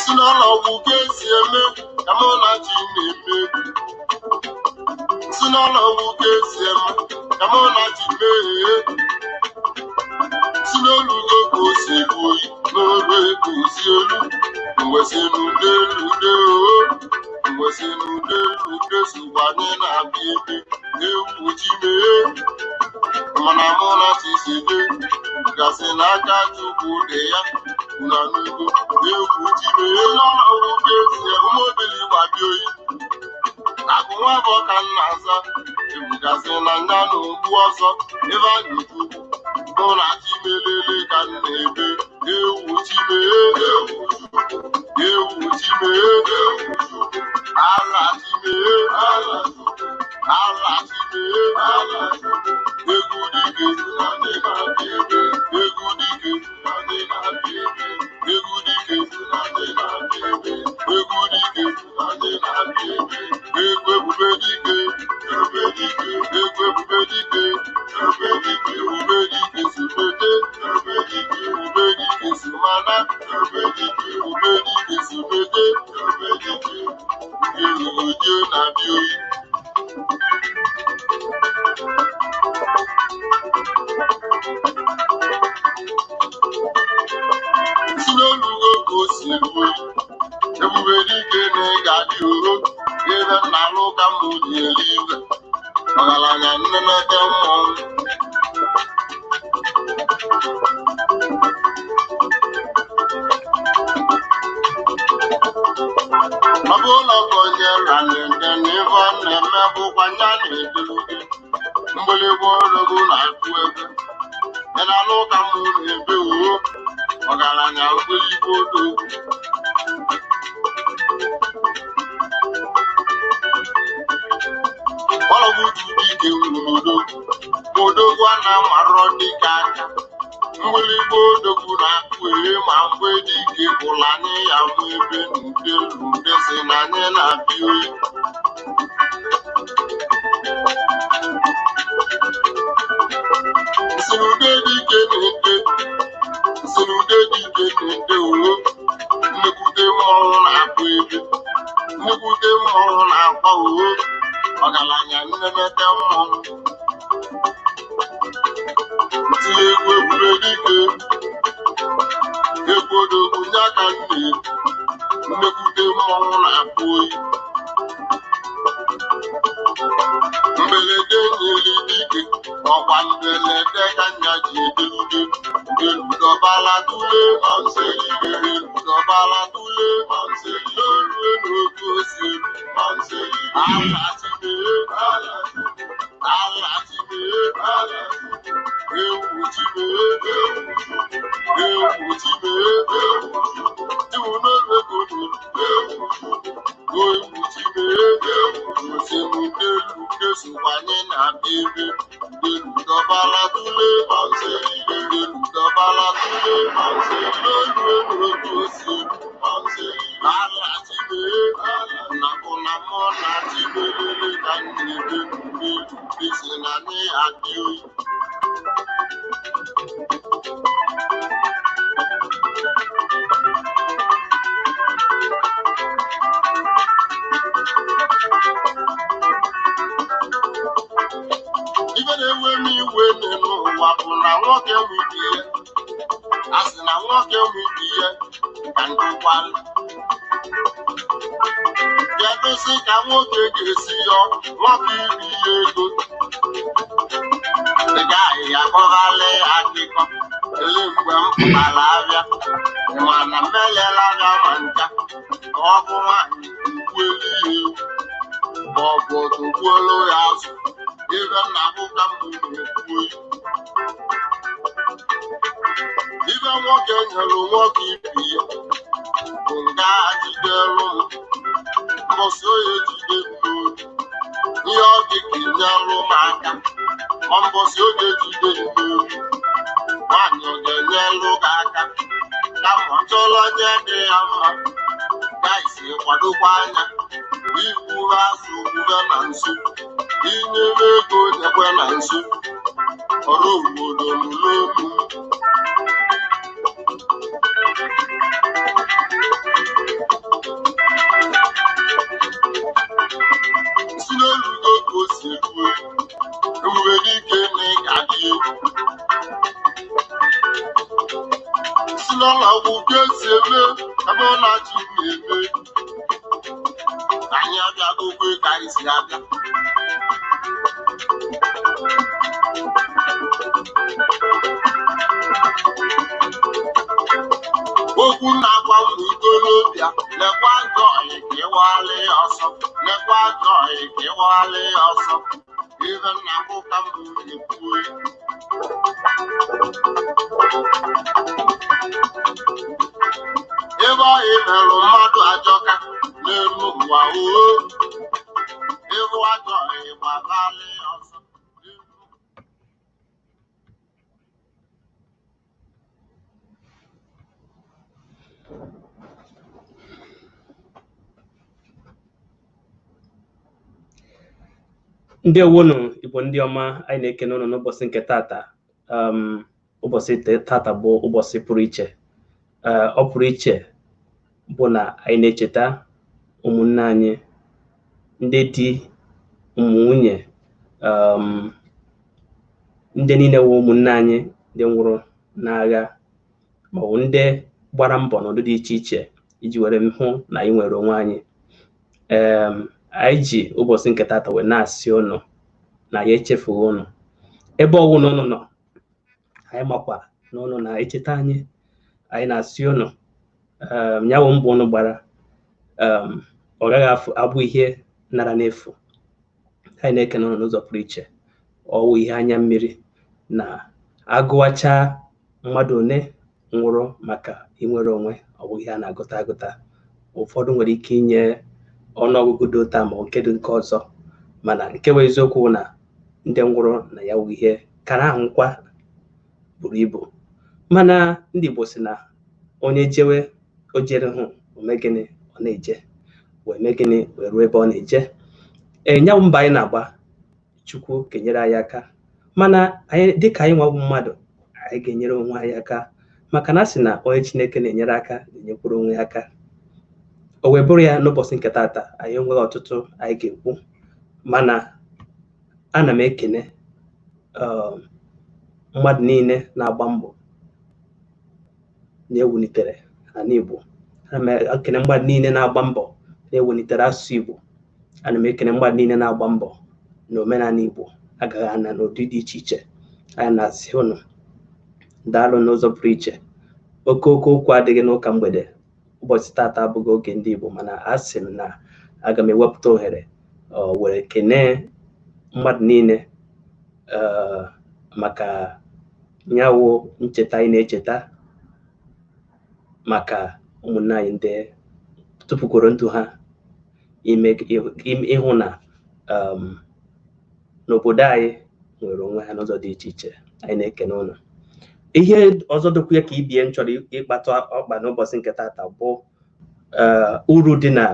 si n'ụlọ ọgwụ ka esi eme ka mụ na chi na-eme si n'ụlọ ọgwụ ka esi eme ka mụ na chi mee si n'olugo ka o si elu oyi n'olu ego si elu mwesi n'ude mwesi n'ude sogbanye na-abịa ebe ewu chi mee mana mụ na chi si de gasị n'aka Chukwu dị ya na n'ugo ewu chi mee n'ọrụ ka esi ụmụobili gbabia oyi akụ nwa bụ ka nna aza ebugasị na nya na ogbu ọzọ ebe a na-ekwu mụ na chi melele ka m na-ebe ewu chi mee ewu chi mee ala chi mee ala chi mee egwu dike egwu dike egwu dike egwu dike egwu ebube dike egwu ebube dike ebube dike sumete ebube dike sumana ebube dike sumete erugo na bi oyi si n'olugo ka o si elu ebube dike na ịga dị oro ebe nna alụ ka m dị eluigwe ọgaranya nnenete mmọnwụ ọ bụ ụlọ ka onye ranede na ife ọ na-eme bụkwa nya na-edeluge mgbịlịgba ologo na-akụ ebe ị na-alụ ka m na-ebe uwe ọgaranya mgbịlịgba ologo ọlọgbutu dike nwurodo odogwu a na-amarọ dịka aka mgbịlịgba odogwu na-akụ ere ma mgbe dike gwụla anyị ya mụ ebe n'ude si na anyị na-abịa oyi nsinude dike na-ede uwe nnekwute mmọnwụ na-akpọ ebe nnekwute mmọnwụ na-akwa uwe ọgaranya nnenete mmọnwụ tinye egwu ebube dike egwu odogwu nye aka nne nnekwute mmọnwụ na-akpọ oyi mbelede nyeli dike ọkwa mbelede ka nya ji edelude deludọbala tule ma nselirere ludọbala tule ma nselirere n'oge osi ma nselirere ala chimee ewu chimee iwu n'olego ewu chimee osemu n'elu kesogbanye na-abịa ebe deludọbala tule ma nselirere deludọbala tule ma nselirere n'oge osi ma nselirere ala chimee nakụ na mmụọ na chimelele ka m na-ebe n'elu isi na anyị adị oyi ife na-ewe m iwe n'ụwa bụ na nwoke nwere ihe a sị na nwoke nwere ihe ka ndị ụkwalị ya gosi ka nwoke ga-esi yọ nwoke iri ihe ego ị gaghị ya kọghalị akụkọ ele mgbe m pụtara abịa mana mmelela abịa ma ncha ka ọ bụ nwaanyị ugbuelu ya ewu ma ọ bụ otogbuolu ya azụ ebe nna bụ ka m na-ekwu oyi ibe nwoke nyere nwoke ibi ya bụ nga jidelu m mbọsị onye jide n'olu ihe ọ dị ka nyelụ m aka ma mbọsị oge jide n'olu nwaanyị ọ ga-enyelụ gị aka kama ọ chọrọ onye dị ya mma gaisi kwadokwa anya ikwuru azụ ogbube na nso inyere ego nyekwe na nso ọrụ obodo n'ụlọokwu si n'olugo ka o si eruo enwere ike na ịga dị egwu si n'ọnọgwụ ka esi eme ebe ọ na-achị na-eme anyị abịagokwe ka anyị si abịa okwu na-agwa ụmụ ikolobịa lekwa ajọ ọyị ka ịwaghalị ya ọsọ lekwa ajọ ọyị ka ịwaghalị ya ọsọ ibe nna bụ ka mbụ na-ekwuo ebe ọyị merụ mmadụ ajọka n'elu ụwa oo ịbụ ajọ ọyị gbaghalị ya ọsọ Ndewonu Igbo ndị ọma, anyị na-ekene unu n'ụbọchị nke tata. Ụbọchị tata bụ ụbọchị pụrụ iche. Ọ pụrụ iche bụ na anyị na-echeta ụmụnne anyị ndị di, ụmụ nwunye, ndị niile wụ ụmụnne anyị ndị nwụrụ n'agha ma ọ bụ ndị gbara mbọ n'ọdụ dị iche iche iji were hụ na anyị nwere onwe anyị. Anyị ji ụbọchị nke tata wee na-asị ụnụ na ya echefughị ụnụ ebe ọwụ na ụnụ nọ. Anyị makwa na ụnụ na-echeta anyị. Anyị na-asị ụnụ nyawo mbọ ụnụ gbara ọ gaghị abụ ihe nara n'efu. Anyị na-ekene ụnụ n'ụzọ pụrụ iche. Ọwụ ihe anya mmiri na agụwacha mmadụ one nwụrụ maka inwere onwe, ọ bụ ihe a na-agụta agụta. Ụfọdụ nwere ike inye ọnụọgụgụ dị ụta ma nke dị nke ọzọ, mana nke bụ eziokwu na ndị nwụrụ na ya wụ ihe kara ahụ nkwa buru ibu. Mana ndị Igbo si na onye jewe o jere hụ ome gịnị ọ na-eje wee mee gịnị wee ruo ebe ọ na-eje. Nyawu mba anyị na-agba, Chukwu ga-enyere anyị aka, mana anyị dịka anyị nwabụ mmadụ anyị ga-enyere onwe anyị aka, maka na a sị na onye Chineke na-enyere aka ga-enyekwuru onwe ya aka. O wee bụrụ ya n'ụbọchị nke tata anyị enweghị ọtụtụ anyị ga-ekwu, mana ana m ekene mmadụ niile na-agba mbọ na-ewulitere ala Igbo. Ana m ekene mmadụ niile na-agba mbọ na-ewulitere asụsụ Igbo. Ana m ekene mmadụ niile na-agba mbọ na omenala Igbo agaghị ana n'ụdị dị iche iche. Anyị na-asị ụnụ daalụ n'ụzọ pụrụ iche. Okooko okwu adịghị n'ụka mgbede. Ụbọchị tata abụghị oge ndị Igbo, mana a sị m na aga m ewepụta ohere were kenee mmadụ niile maka nyawo ncheta anyị na-echeta maka ụmụnne anyị ndị tụfukwuru ndụ ha ịhụ na n'obodo anyị nwere onwe ha n'ụzọ dị iche iche. Anyị na-ekene ụnụ. Ihe ọzọ dịkwa ya ka ibie m chọrọ ịkpata ọkpa n'ụbọchị nke tata bụ uru dị na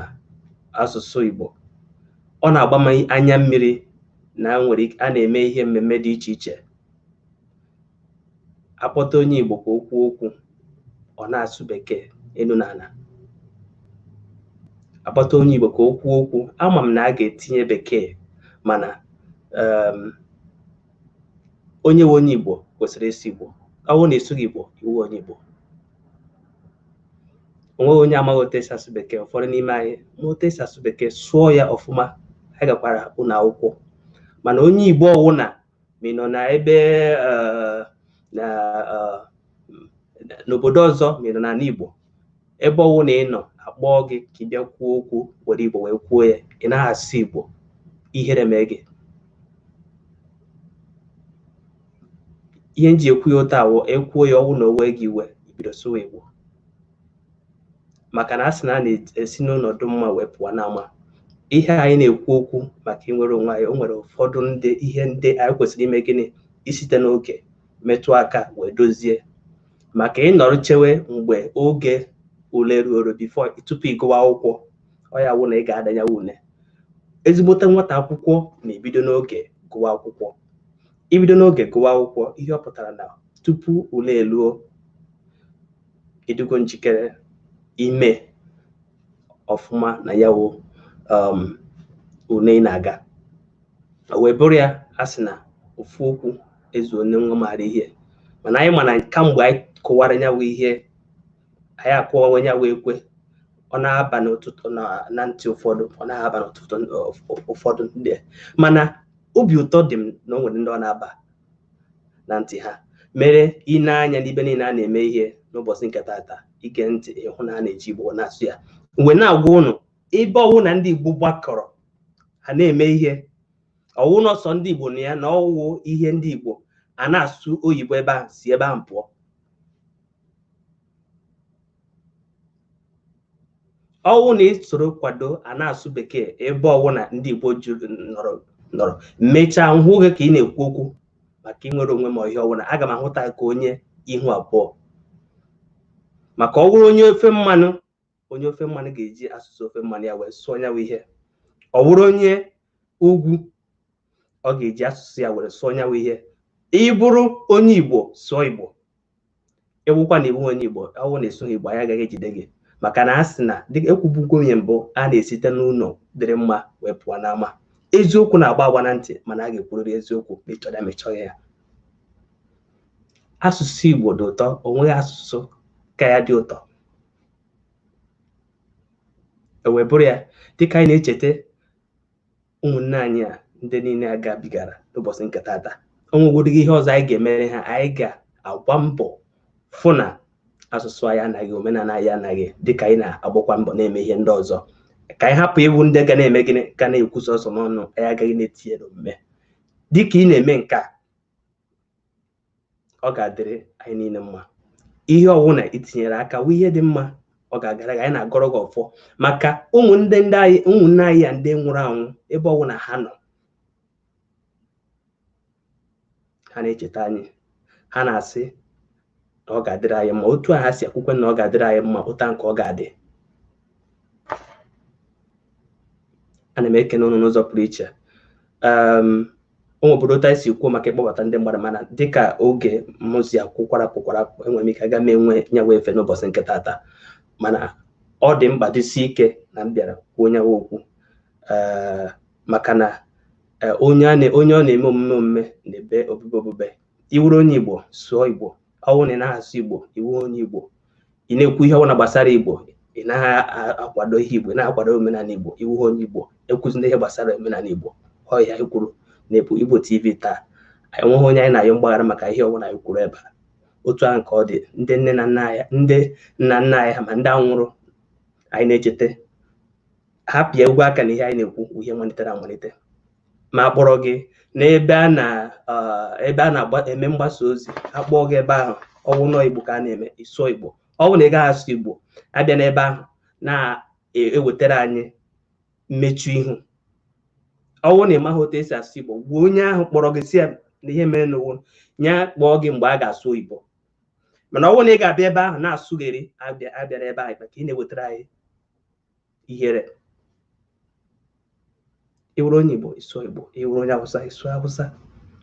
asụsụ Igbo. Ọ na-agba m anya mmiri na a na-eme ihe mmemme dị iche iche. Akpọta onye Igbo ka o kwuo okwu, ọ na-asụ Bekee elu na ala. Akpọta onye Igbo ka o kwuo okwu, ama m na a ga-etinye Bekee, mana onye nwe onye Igbo kwesịrị ịsụ Igbo. Ọ bụrụ na ịsụghị Igbo, iwu onye Igbo. Onweghị onye amaghị otu esi asụ Bekee. Ụfọdụ n'ime anyị ma otu esi asụ Bekee, sụọ ya ọfụma. Anyị gakwara ụlọ akwụkwọ. Mana onye Igbo ọwụna ma ị nọ na ebe n'obodo ọzọ ma ị nọ n'ala Igbo, ebe ọwụ na ị nọ akpọọ gị ka ị bịa kwuo okwu were Igbo wee kwuo ya, ị naghị asụ Igbo, ihere mee gị. Ihe nji ekwu ya ụta awụ ekwuo ya ọwụ na owe gị iwe, ibido sụwa Igbo. Maka na a sị na a na-esi n'ọnọdụ mma wee pụọ n'ama. Ihe anyị na-ekwu okwu maka inwere onwe anyị, o nwere ụfọdụ ihe ndị anyị kwesịrị ime gịnị isite n'oge metụ aka wee dozie. Maka ịnọrọ chewe mgbe oge ule ruoro tupu ị gụwa akwụkwọ, ọ ya wụ na ị ga-adanya ule. ezigbote nwata akwụkwọ na-ebido n'oge gụwa akwụkwọ. Ibido n'oge gụwa akwụkwọ, ihe ọ pụtara na tupu ule eluo, ịdịgo njikere ime ọfụma na ya wụ ule ị na-aga. Wee bụrụ ya asị na ofu okwu ezu onye nwa maara ihe, mana anyị mana kamgbe anyị kụwara ya wụ ihe, anyị akụwawa ya wụ ekwe, ọ na-aba n'ụtụtụ na ntị ụfọdụ, ọ na-aba n'ụtụtụ ụfọdụ ndị, mana obi ụtọ dị m na o nwere ndị ọ na-aba na ntị ha. Mere ị na-anya n'ibe niile a na-eme ihe n'ụbọchị nke taata, ige ntị ịhụ na a na-eji Igbo na-asụ ya. Mgbe na-agwa ụnụ ebe ọwụ na ndị Igbo gbakọrọ ha na-eme ihe, ọwụ n'ọsọ ndị Igbo na ya na ọwụ ihe ndị Igbo a na-asụ oyibo ebe ahụ, si ebe ahụ pụọ. Ọwụ na isoro kwado a na-asụ bekee ebe ọwụ na ndị Igbo juru nọrọ mechaa nhụ gị ka ị na-ekwu okwu maka inwere onwe ma ihe ọwụna, aga m ahụta ka onye ihu abụọ. Maka ọ bụrụ onye ofe mmanụ ga-eji asụsụ ofe mmanụ ya wee sụọ ya ihe. Ọ bụrụ onye ugwu, ọ ga-eji asụsụ ya were sụọ ya ihe. Ị bụrụ onye Igbo, sụọ Igbo. Ewukwa na iwu onye Igbo, ọwụ na-esughị Igbo, anyị agaghị ejide gị. Maka na a sị na dịka ekwubugwo onye mbụ, a na-esite n'ụlọ dịrị mma wee pụọ n'ama. Eziokwu na-agba agba na ntị, mana a ga-ekwurịrị eziokwu mechọrọ ya mechọghị ya. Asụsụ Igbo dị ụtọ, o nweghị asụsụ ka ya dị ụtọ. Wee bụrụ ya dịka anyị na-echeta ụmụnne anyị a ndị niile agabigara n'ụbọchị nke taata, o nwegoro ihe ọzọ anyị ga-emere ha. Anyị ga-agba mbọ fụ na asụsụ anyị anaghị, omenala anyị anaghị, dịka anyị na-agbakwa mbọ na-eme ihe ndị ọzọ. Ka anyị hapụ iwu ndị ga na-eme gịnị, ka na-ekwu sọsọ n'ọnụ, anyị agaghị na-etinye n'omume. Dịka ị na-eme nke a, ọ ga-adịrị anyị niile mma. Ihe ọwụ na itinyere aka wụ ihe dị mma, ọ ga-agara gị, anyị na-agọrọ gị ọfọ. Maka ụmụnne anyị ya ndị nwụrụ anwụ, ebe ọwụ na ha nọ, ha na-echeta anyị, ha na-asị na ọ ga-adịrị anyị mma. Otu a ha si akwụkwọ na ọ ga-adịrị anyị mma, ụta nke ọ ga-adị. Ana m ekene ụnụ n'ụzọ pụrụ iche. Ụmụ obodo anyị si kwuo maka ịkpọbata ndị mmadụ, mana dịka oge mụzi akwụkwarapụ enwere m ike aga m enwe nyawa efe n'ụbọchị nke taata, mana ọ dị mkpa dịsi ike na m bịara kwuo nyawa okwu. Maka na onye ọ na-eme omume na-ebe obube. Iwuru onye Igbo, sụọ Igbo. Ọwụ na ị na-asụ Igbo, iwu onye Igbo. Ị na-ekwu ihe ọbụla gbasara Igbo, ị naghị akwado ihe Igbo, ị na-akwado omenala Igbo, iwu onye Igbo. Ekwuzina ihe gbasara omenala Igbo. Ọ ya anyị kwuru na-ebu Igbo TV taa. Enweghị onye anyị na-ayọ mgbaghara maka ihe ọbụla anyị kwuru ebe a. Otu ahụ ka ọ dị ndị nne na nna anyị ha ma ndị anwụrụ anyị na-echeta. Hapụ ya ugwu aka na ihe anyị na-ekwu ihe malitere amalite. Ma akpọrọ gị n'ebe a na-eme mgbasa ozi, akpọọ gị ebe ahụ, ọwụ nọ Igbo ka a na-eme, ịsụọ Igbo. Ọwụ na ị gaghị asụ Igbo, abịa n'ebe ahụ na-ewetara anyị mmechu ihu. Ọwụ na ị maghị otu esi asụ Igbo, gwa onye ahụ kpọrọ gị si ya na ihe mere n'ụwa nya kpọọ gị mgbe a ga-asụ Igbo. Mana ọwụ na ị ga-abịa ebe ahụ na-asụgheri, abịara ebe ahụ maka ị na-ewetara anyị ihere. Iwuru onye Igbo, ịsụọ Igbo. Iwuru onye Awụsa, ịsụọ Awụsa.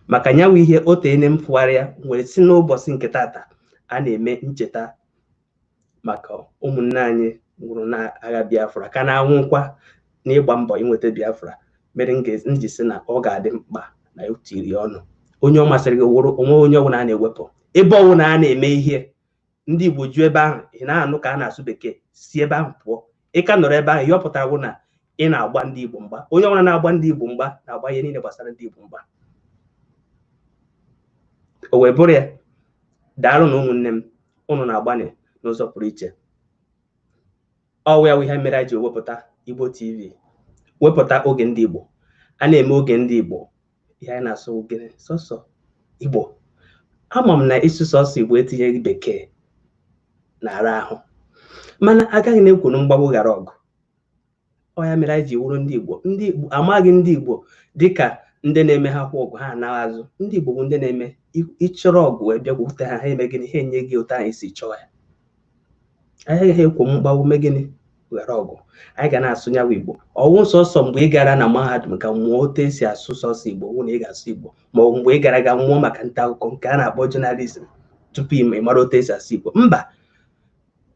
Maka nyawa ihe otu ene m fụgharịa nwere si n'ụbọchị nke taata a na-eme ncheta maka ụmụnne anyị nwụrụ n'agha Biafra, ka na-anwụkwa n'ịgba mbọ inweta Biafra. Mere m ji sị na ọ ga-adị mkpa na etiri ọnụ. Onye ọ masịrị gị wụrụ, onwe onye ọbụla a na-ewepụ. Ebe ọbụla a na-eme ihe, ndị Igbo ju ebe ahụ, ị na-anụ ka a na-asụ bekee, si ebe ahụ pụọ. Ị ka nọrọ ebe ahụ, ihe ọ pụtara bụ na ị na-agba ndị Igbo mgba. Onye ọbụla na-agba ndị Igbo mgba na-agba ihe niile gbasara ndị Igbo mgba. O wee bụrụ ya, daalụ na ụmụnne m, ụnụ na-agbanye n'ụzọ pụrụ iche. Ọ ya wụ ihe mere anyị ji wepụta Igbo TV, wepụta oge ndị Igbo. A na-eme oge ndị Igbo, ihe anyị na-asụ ogene sọsọ Igbo. Ama m na ịsụ sọsọ Igbo etinyeghị bekee na-ara ahụ, mana agaghị na-ekwu na mgbagbo ghara ọgụ. Ọ ya mere anyị ji wụrụ ndị Igbo. Ndị Igbo amaghị ndị Igbo dịka ndị na-eme ha kwa ọgụ ha anaghị azụ. Ndị Igbo bụ ndị na-eme ịchọrọ ọgụ wee bịa gwute ha, ha eme gịnị, ha enye gị ụtọ anyị si chọọ ya. Anyị agaghị ekwu mgbagbo mee gịnị ghara ọgụ. Anyị ga na-asụ nyawa Igbo. Ọwụ sọsọ mgbe ị gara na mahadum ka mmụọ otu esi asụ sọsọ Igbo wụ na ị ga-asụ Igbo, ma ọ bụ mgbe ị gara ga mmụọ maka nta akụkọ nke a na-akpọ journalism tupu ị mara otu esi asụ Igbo. Mba,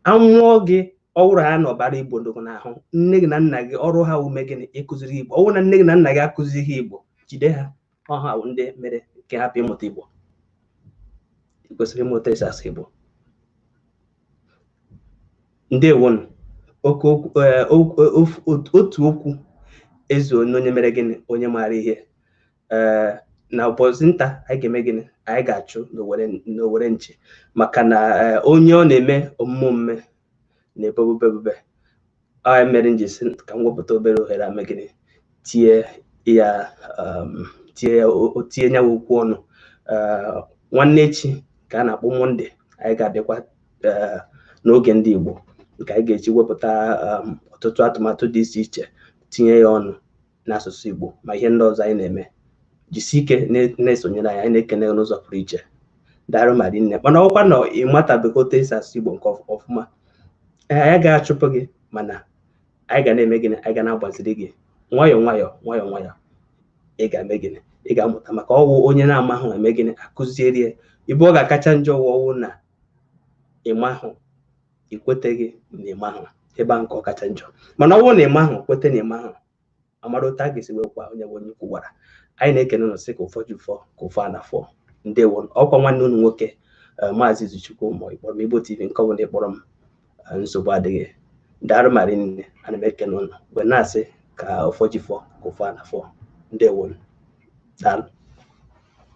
amụọ gị ọhụrụ ha na ọbara Igbo ndụ n'ahụ. Nne gị na nna gị ọrụ ha ume gịnị? Ịkụziri Igbo. Ọwụ na nne gị na nna gị akụzighị Igbo, jide ha. Ọha ndị mere nke hapụ ịmụta Igbo. Ị kwesịrị ịmụta esi asụ Igbo. Ndewo. Otu okwu ezu onye mere gịnị? Onye maara ihe. Na ụbọchị nta anyị ga-eme gịnị? Anyị ga-achụ n'owere nche, maka na onye ọ na-eme omume na-ebebube. Anyị mere njisi ka m wepụta obere ohere ame gịnị? Tie ya okwu ọnụ. Nwanne echi ka a na-akpọ Mọnde, anyị ga-abịakwa n'oge ndị Igbo nke anyị ga-eji wepụta ọtụtụ atụmatụ dị iche iche, tinye ya ọnụ n'asụsụ Igbo ma ihe ndị ọzọ anyị na-eme. Jisi ike na-esonyere anyị na-ekene n'ụzọ pụrụ iche. Daalụ ma rinne. Mana ọkwa na ị matabeghị otu esi asụ Igbo nke ọfụma, anyị ga-achụpụ gị, mana anyị ga na-eme gịnị? Anyị ga na-agbaziri gị nwayọọ nwayọọ. Ị ga-eme gịnị? Ị ga-amụta, maka ọwụ onye na-amahụ eme gịnị? Akụziere ibe ọ ga-akacha njọ ọwụ na ịmahụ ikweteghị na ịmahụ, ebe a nke ọ kacha njọ. Mana ọwụ na ịmahụ kwete na ịmahụ, amara otu a ga-esi wekwa onye ukwu gwara. Anyị na-ekene unu sị ka ụfọdụ ụfọ ka ụfọ a na-afọ. Ndewo. Ọkwa nwanne unu nwoke Maazị Izuchukwu ma ịkpọrọ m Igbo TV nke ọbụla ịkpọrọ m, nsogbu adịghị. Daalụ ma rinne. Ana m ekene unu wee na-asị ka ụfọdụ ụfọ ka ụfọ a na-afọ. Ndewo. Daalụ.